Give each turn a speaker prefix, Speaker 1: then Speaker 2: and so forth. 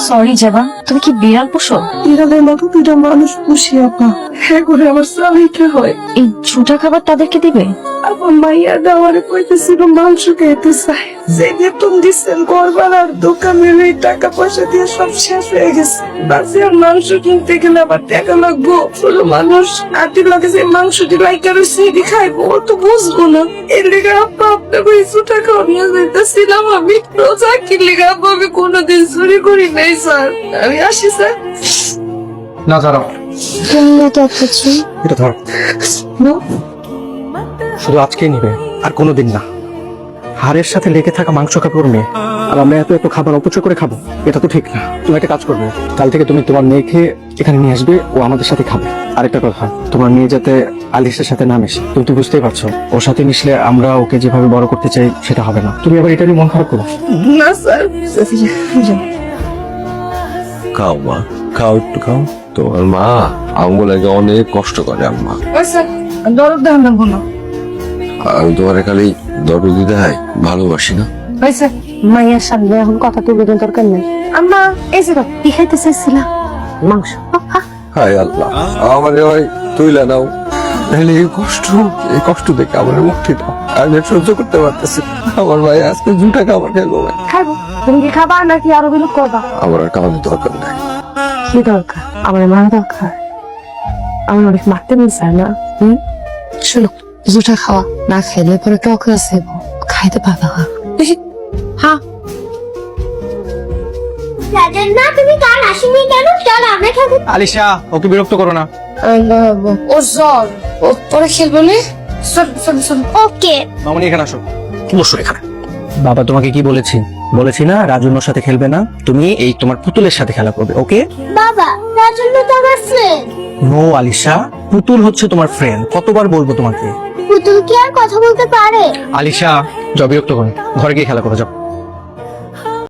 Speaker 1: Sorry জবা, তুমি কি বিড়াল পোষো?
Speaker 2: বিড়ালের মতো দুটা মানুষ পুষি আপা, হ্যাঁ করে আমার স্বামীকে হয়।
Speaker 1: এই ঝুটা খাবার তাদেরকে দিবে?
Speaker 2: আপা মাইয়া দেওয়ারে কইতেছিল মাংস খেতে চাই, যে বেতন দিচ্ছেন করবার আর দোকানের এই টাকা পয়সা দিয়ে সব শেষ হয়ে গেছে। বাসে আর মাংস কিনতে গেলে আবার টাকা লাগবো। ছোট মানুষ আটির লাগে যে মাংসটি লাইকা রয়েছে এটি খাইবো, ও তো বুঝবো না। এর লেগে আপা আপনাকে এই ছোটা খাওয়া নিয়ে যাইতেছিলাম। আমি রোজা কি লেগে আপা আমি কোনোদিন চুরি করি নাই স্যার। আমি আসি স্যার।
Speaker 3: না দাঁড়াও, এটা ধর, শুধু আজকেই নিবে আর কোনোদিন না। হাড়ের সাথে লেগে থাকা মাংস খাবে ওর মেয়ে, আর আমরা এত এত খাবার অপচয় করে খাবো, এটা তো ঠিক না। তুমি একটা কাজ করবে, কাল থেকে তুমি তোমার মেয়েকে এখানে নিয়ে আসবে, ও আমাদের সাথে খাবে। আরেকটা কথা, তোমার মেয়ে যাতে আলিশের সাথে না মিশে। তুমি তো বুঝতেই পারছো, ওর সাথে মিশলে আমরা ওকে যেভাবে বড় করতে চাই সেটা হবে না। তুমি আবার এটা নিয়ে মন খারাপ করো
Speaker 2: না স্যার।
Speaker 4: খাও মা, খাও, একটু খাও। তোমার মা আঙ্গুলাকে অনেক কষ্ট করে আম্মা।
Speaker 2: দরদ দেন না কোনো।
Speaker 4: আমি তোমার খালি দরদি দেয় ভালোবাসি না।
Speaker 1: হয়েছে, মাইয়ার সামনে এখন কথা তুলে দেন দরকার নেই। আম্মা এই যে কি খাইতে চাইছিলাম? মাংস।
Speaker 4: হায় আল্লাহ, আমার ভাই তুইলা নাও, নাহলে এই কষ্ট দেখে আমার মুক্তি দাও। আমি আর সহ্য করতে পারতেছি না। আমার ভাই আজকে 2 টাকা আমার খেলো ভাই।
Speaker 1: খাবো। তুমি কি খাবা নাকি আরো বিলুপ করবা?
Speaker 4: আমার আর খাওয়ানোর দরকার নাই।
Speaker 1: কি দরকার? আমার মারা দরকার। আমার অনেক মারতে মন চায় না। শোনো, দুটা খাওয়া না খাইলে পরে টক আছে, খাইতে পারবা না। হ্যাঁ
Speaker 5: না তুমি কাল আসিনি কেন? চলো আমরা খাবো।
Speaker 3: আলিশা, ওকে বিরক্ত করো না।
Speaker 1: ও জ্বর, ও পরে খেলবো না।
Speaker 5: ওকে
Speaker 3: মামনি এখানে আসো। বসো এখানে। বাবা তোমাকে কি বলেছি? বলেছি না রাজুনোর সাথে খেলবে না, তুমি এই তোমার পুতুলের সাথে খেলা করবে, ওকে?
Speaker 5: বাবা, রাজন্য তো আমার ফ্রেন্ড।
Speaker 3: নো আলিশা, পুতুল হচ্ছে তোমার ফ্রেন্ড। কতবার বলবো তোমাকে?
Speaker 5: পুতুল কি আর কথা বলতে পারে?
Speaker 3: আলিশা, যাও, বিরক্ত করো, ঘরে গিয়ে খেলা করো, যাও।